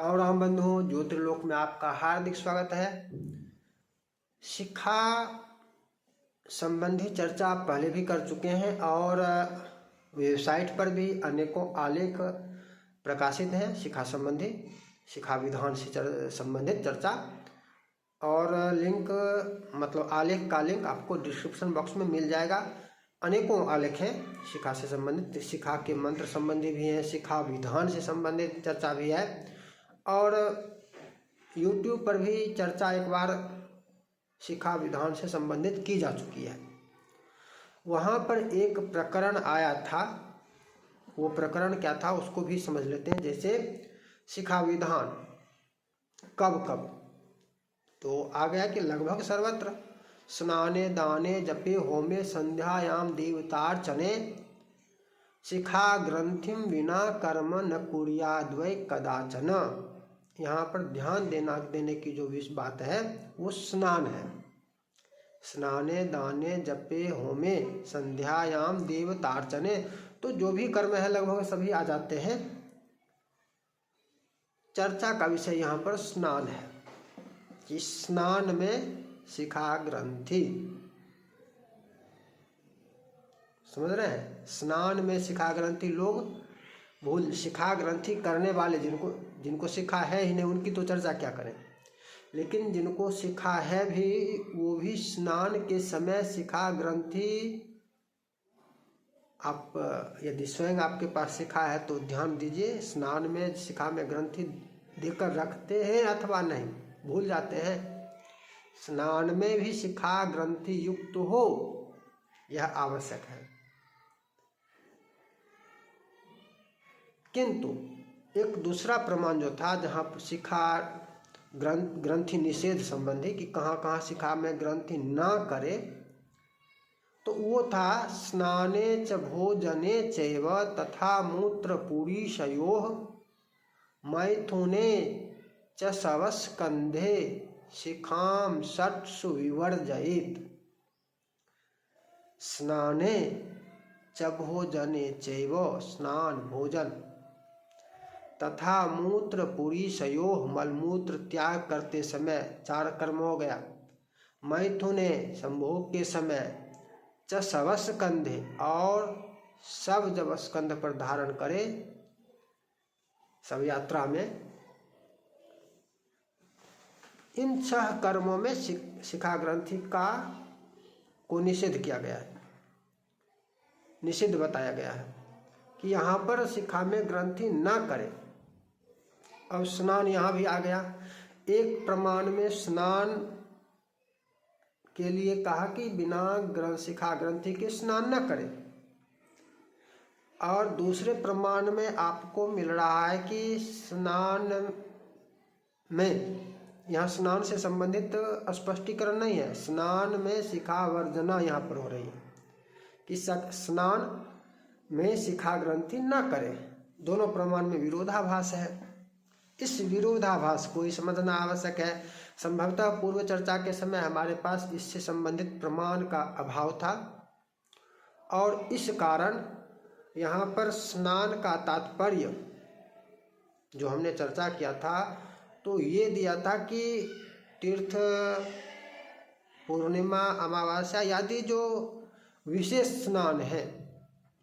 और राम बंधुओं, ज्योतिर्लोक में आपका हार्दिक स्वागत है। शिखा संबंधी चर्चा आप पहले भी कर चुके हैं और वेबसाइट पर भी अनेकों आलेख प्रकाशित हैं शिखा संबंधी, शिखा विधान से संबंधित चर्चा। और लिंक मतलब आलेख का लिंक आपको डिस्क्रिप्शन बॉक्स में मिल जाएगा। अनेकों आलेख हैं शिखा से संबंधित, शिखा के मंत्र संबंधी भी हैं, शिखा विधान से संबंधित चर्चा भी है। और YouTube पर भी चर्चा एक बार शिखा विधान से संबंधित की जा चुकी है। वहाँ पर एक प्रकरण आया था, वो प्रकरण क्या था उसको भी समझ लेते हैं। जैसे शिखा विधान कब कब, तो आ गया कि लगभग सर्वत्र स्नाने दाने जपे होमे संध्यायाम देवतार्चने शिखा ग्रंथिम विना कर्म न कुर्याद्वै कदाचन। यहाँ पर ध्यान देने की जो बात है वो स्नान है। स्नाने दाने जपे होमे संध्यायाम देवतार्चने, तो जो भी कर्म है लगभग सभी आ जाते हैं। चर्चा का विषय यहाँ पर स्नान है कि स्नान में शिखा ग्रंथि, समझ रहे हैं, स्नान में शिखा ग्रंथि लोग शिखा ग्रंथि करने वाले जिनको शिखा है ही नहीं उनकी तो चर्चा क्या करें, लेकिन जिनको शिखा है भी वो भी स्नान के समय शिखा ग्रंथि, आप यदि स्वयं आपके पास शिखा है तो ध्यान दीजिए, स्नान में शिखा में ग्रंथि देकर रखते हैं अथवा नहीं, भूल जाते हैं। स्नान में भी शिखा ग्रंथि युक्त हो, यह आवश्यक है। किंतु एक दूसरा प्रमाण जो था जहाँ शिखा ग्रंथि निषेध संबंधी कि कहाँ कहाँ शिखा में ग्रंथि ना करे, तो वो था स्नाने च भोजने चैव तथा मूत्र पुरीशयोः मैथुने च शवस्कंधे शिखाम षट्सु विवर्जयेत्। स्नाने च भोजने चैव, स्नान भोजन, तथा मूत्र पुरीशयोः मलमूत्र त्याग करते समय, चार कर्म हो गया। मैथुने संभोग के समय, च शवस्कंधे, और सब जब स्कंध पर धारण करे सब यात्रा में, इन 6 कर्मों में शिखा ग्रंथि को निषेध किया गया है, निषेध बताया गया है कि यहाँ पर शिखा में ग्रंथि ना करे। अब स्नान यहाँ भी आ गया। एक प्रमाण में स्नान के लिए कहा कि बिना शिखा ग्रंथि के स्नान न करे, और दूसरे प्रमाण में आपको मिल रहा है कि स्नान में, यहाँ स्नान से संबंधित स्पष्टीकरण नहीं है, स्नान में शिखा वर्जना यहाँ पर हो रही है कि स्नान में शिखा ग्रंथि न करे। दोनों प्रमाण में विरोधाभास है। इस विरोधाभास को ही समझना आवश्यक है। संभवतः पूर्व चर्चा के समय हमारे पास इससे संबंधित प्रमाण का अभाव था, और इस कारण यहाँ पर स्नान का तात्पर्य जो हमने चर्चा किया था तो ये दिया था कि तीर्थ, पूर्णिमा, अमावस्या आदि जो विशेष स्नान है,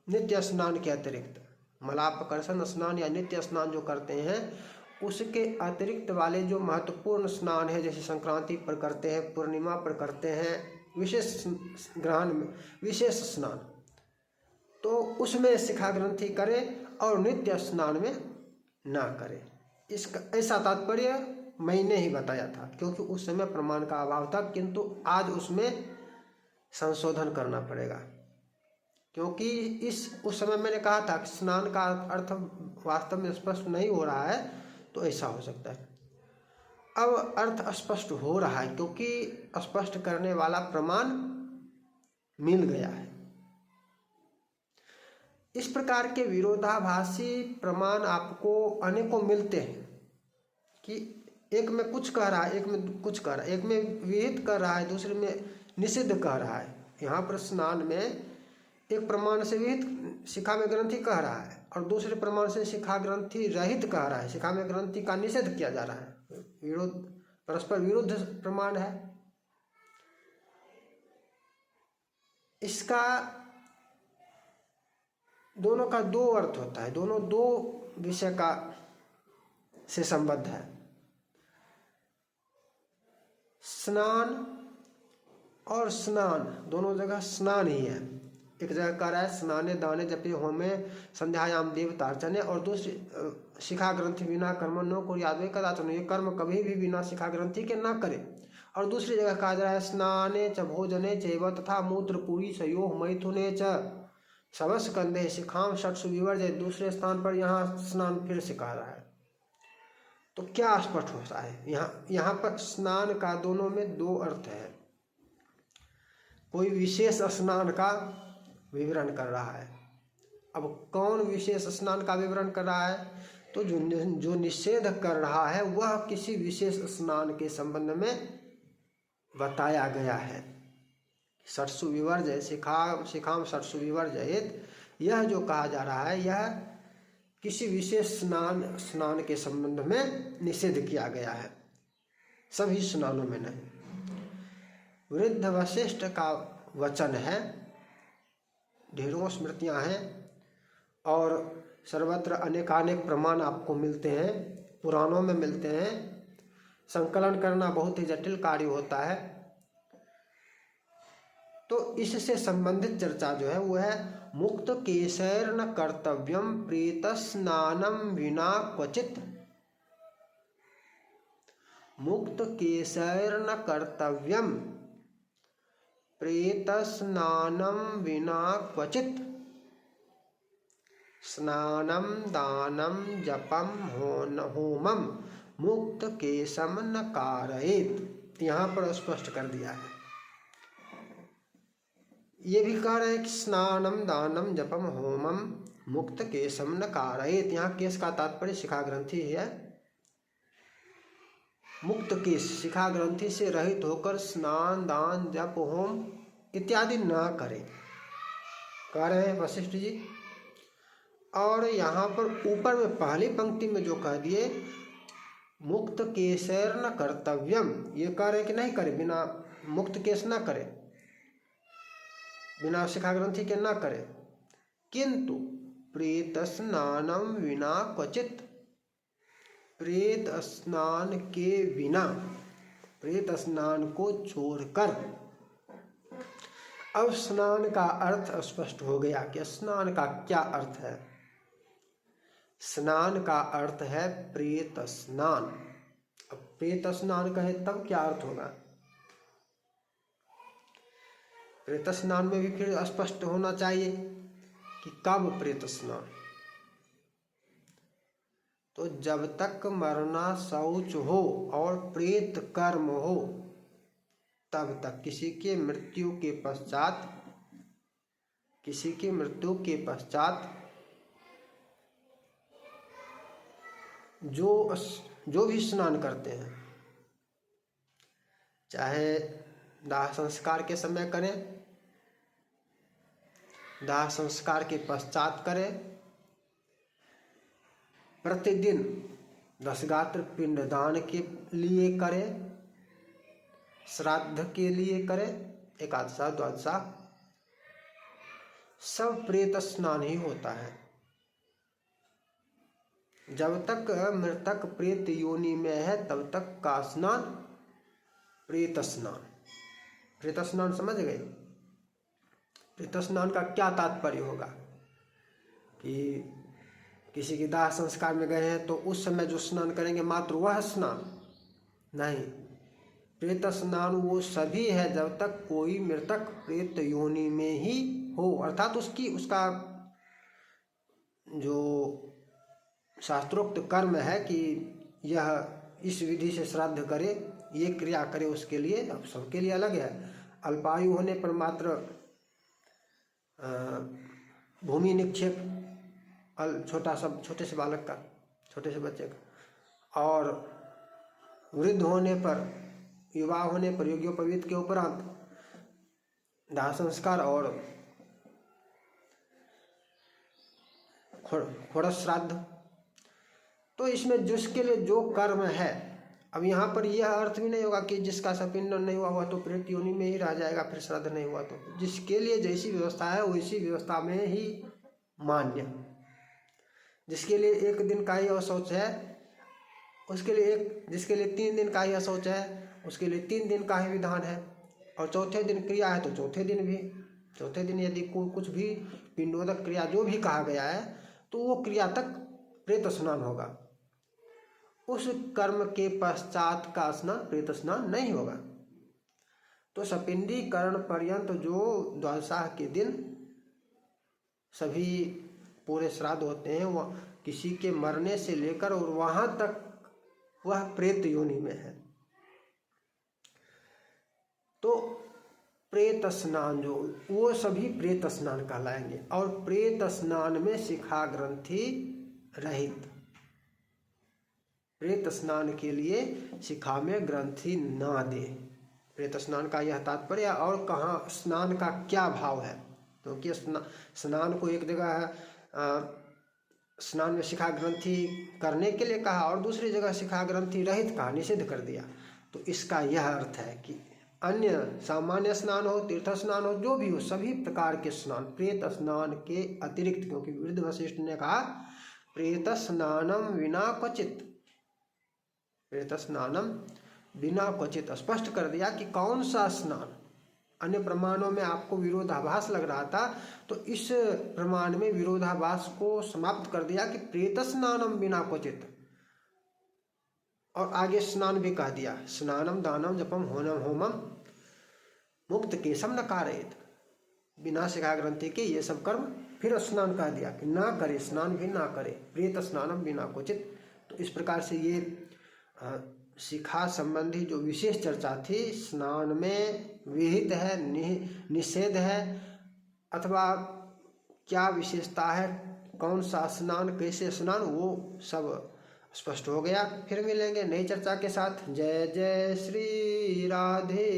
नित्य स्नान के अतिरिक्त, मलापकर्षण स्नान या नित्य स्नान जो करते हैं उसके अतिरिक्त वाले जो महत्वपूर्ण स्नान है, जैसे संक्रांति पर करते हैं, पूर्णिमा पर करते हैं, विशेष ग्रहण में विशेष स्नान, तो उसमें शिखा ग्रंथि करे और नित्य स्नान में ना करे। इसका ऐसा तात्पर्य मैंने ही बताया था, क्योंकि उस समय प्रमाण का अभाव था। किंतु आज उसमें संशोधन करना पड़ेगा, क्योंकि उस समय मैंने कहा था कि स्नान का अर्थ वास्तव में स्पष्ट नहीं हो रहा है, तो ऐसा हो सकता है। अब अर्थ स्पष्ट हो रहा है, क्योंकि स्पष्ट करने वाला प्रमाण मिल गया है। इस प्रकार के विरोधाभासी प्रमाण आपको अनेकों मिलते हैं कि एक में कुछ कह रहा है, एक में कुछ कह रहा है, एक में विहित कर रहा है, दूसरे में निषिद्ध कह रहा है। यहाँ पर स्नान में एक प्रमाण से विहित शिखा में ग्रंथि कह रहा है और दूसरे प्रमाण से शिखा ग्रंथि रहित कह रहा है। शिखा में ग्रंथि का निषेध किया जा रहा है, विरोध, परस्पर विरुद्ध प्रमाण है। इसका दोनों का दो अर्थ होता है, दोनों दो विषय का से संबद्ध है। स्नान और स्नान दोनों जगह स्नान ही है। एक जगह कह रहा है स्नाने दाने जपे होमे संध्यायाम देवतार्चने, और दूसरी शिखा ग्रंथि बिना कर्म नो को यादवे कदाचन, ये कर्म कभी भी बिना शिखा ग्रंथि के ना करे। और दूसरी जगह कहा जा रहा है स्नाने च भोजने चैव तथा मूत्र पूरी सयो मैथुने च शवस कंधे शिखाम षट्सु विवर्जय। दूसरे स्थान पर यहाँ स्नान फिर से कहा रहा है। तो क्या स्पष्ट होता है, यहाँ पर स्नान का दोनों में दो अर्थ है। कोई विशेष स्नान का विवरण कर रहा है। अब कौन विशेष स्नान का विवरण कर रहा है, तो जो निषेध कर रहा है वह किसी विशेष स्नान के संबंध में बताया गया है। षट्सु विवर्जय शिखाम षट्सु विवर्जयेत, यह जो कहा जा रहा है यह किसी विशेष स्नान के संबंध में निषेध किया गया है, सभी स्नानों में नहीं। वृद्ध वशिष्ठ का वचन है, ढेरों स्मृतियां हैं और सर्वत्र अनेकानेक प्रमाण आपको मिलते हैं, पुराणों में मिलते हैं। संकलन करना बहुत ही जटिल कार्य होता है। तो इससे संबंधित चर्चा जो है वो है मुक्त केशैर्न कर्तव्यम प्रेत स्नानम विना क्वचित। मुक्त केशैर्न कर्तव्यम प्रेत स्नानम विना क्वचित स्नानम दानम जपम होमम मुक्त केशम न कारयेत। यहाँ पर स्पष्ट कर दिया है। ये भी कह रहे हैं कि स्नानम दानम जपम होमम मुक्त केशम न कारयेत। यहाँ केश का तात्पर्य शिखा ग्रंथि है। मुक्त केश शिखा ग्रंथि से रहित होकर स्नान दान जप होम इत्यादि न करें, कह रहे हैं वशिष्ठ जी। और यहाँ पर ऊपर में पहली पंक्ति में जो कह दिए मुक्त केशैर्न कर्तव्यम, ये कह रहे हैं कि नहीं करे, बिना मुक्त केश न करे, बिना शिखा ग्रंथि के न करे। किंतु प्रेत स्नानम विना क्वचित, प्रेत स्नान के बिना, प्रेत स्नान को छोड़कर। अब स्नान का अर्थ स्पष्ट हो गया कि स्नान का क्या अर्थ है। स्नान का अर्थ है प्रेत स्नान। अब प्रेत स्नान कहे तब क्या अर्थ होगा। प्रेत स्नान में भी फिर स्पष्ट होना चाहिए कि कब प्रेत स्नान। तो जब तक मरना शौच हो और प्रेत कर्म हो तब तक, किसी के मृत्यु के पश्चात जो भी स्नान करते हैं, चाहे दाह संस्कार के समय करें, दाह संस्कार के पश्चात करें, प्रतिदिन 10 गात्र पिंडदान के लिए करें, श्राद्ध के लिए करें, एकादशा द्वादशा, सब प्रेत स्नान ही होता है। जब तक मृतक प्रेत योनि में है तब तक का स्नान प्रेत स्नान। प्रेत स्नान समझ गए। प्रेत स्नान का क्या तात्पर्य होगा कि किसी के दाह संस्कार में गए हैं तो उस समय जो स्नान करेंगे मात्र वह स्नान नहीं। प्रेत स्नान वो सभी है जब तक कोई मृतक प्रेत योनि में ही हो, अर्थात उसका जो शास्त्रोक्त कर्म है कि यह इस विधि से श्राद्ध करे, ये क्रिया करे, उसके लिए अब सबके लिए अलग है। अल्पायु होने पर मात्र भूमि निक्षेप छोटे से बालक का, छोटे से बच्चे का, और वृद्ध होने पर, युवा होने पर, योग्योपवीत के उपरांत दाह संस्कार और षोडश श्राद्ध। तो इसमें जिसके लिए जो कर्म है, अब यहाँ पर यह अर्थ भी नहीं होगा कि जिसका सपिंडन नहीं हुआ तो प्रेत योनि में ही रह जाएगा, फिर श्राद्ध नहीं हुआ तो। जिसके लिए जैसी व्यवस्था है वैसी व्यवस्था में ही मान्य। जिसके लिए 1 दिन का ही अशौच है उसके लिए जिसके लिए 3 दिन का ही अशौच है उसके लिए 3 दिन का ही विधान है, और चौथे दिन क्रिया है तो चौथे दिन यदि कुछ भी पिंडोदक क्रिया जो भी कहा गया है तो वो क्रिया तक प्रेत स्नान होगा। उस कर्म के पश्चात का स्नान प्रेत स्नान नहीं होगा। तो सपिंडीकरण पर्यंत जो द्वादशाह के दिन सभी पूरे श्राद्ध होते हैं वह किसी के मरने से लेकर और वहां तक वह प्रेत योनि में है। तो प्रेत स्नान जो वो सभी प्रेत स्नान कहलाएंगे। और प्रेत स्नान में शिखा ग्रंथि रहित, प्रेत स्नान के लिए शिखा में ग्रंथि ना दे। प्रेत स्नान का यह तात्पर्य। और कहाँ स्नान का क्या भाव है, क्योंकि स्नान को एक जगह स्नान में शिखा ग्रंथि करने के लिए कहा और दूसरी जगह शिखा ग्रंथि रहित कहा, निषिद्ध कर दिया। तो इसका यह अर्थ है कि अन्य सामान्य स्नान हो, तीर्थ स्नान हो, जो भी हो, सभी प्रकार के स्नान प्रेत स्नान के अतिरिक्त, क्योंकि वृद्ध वशिष्ठ ने कहा प्रेत स्नानम विना क्वचित, प्रेत स्नानम बिना क्वचित स्पष्ट कर दिया कि कौन सा स्नान। अन्य प्रमाणों में आपको विरोधाभास लग रहा था तो इस प्रमाण में विरोधाभास को समाप्त कर दिया कि प्रेत स्नानम बिना क्वचित। और आगे स्नान भी कह दिया, स्नानम दानम जपम होनम होमम मुक्त केशम न कारयेत, बिना शिखा ग्रंथि के ये सब कर्म। फिर स्नान कह दिया कि ना करे, स्नान भी ना करे, प्रेत स्नानम बिना क्वचित। तो इस प्रकार से ये शिखा संबंधी जो विशेष चर्चा थी, स्नान में विहित है, निषेध है, अथवा क्या विशेषता है, कौन सा स्नान, कैसे स्नान, वो सब स्पष्ट हो गया। फिर मिलेंगे नई चर्चा के साथ। जय जय श्री राधे।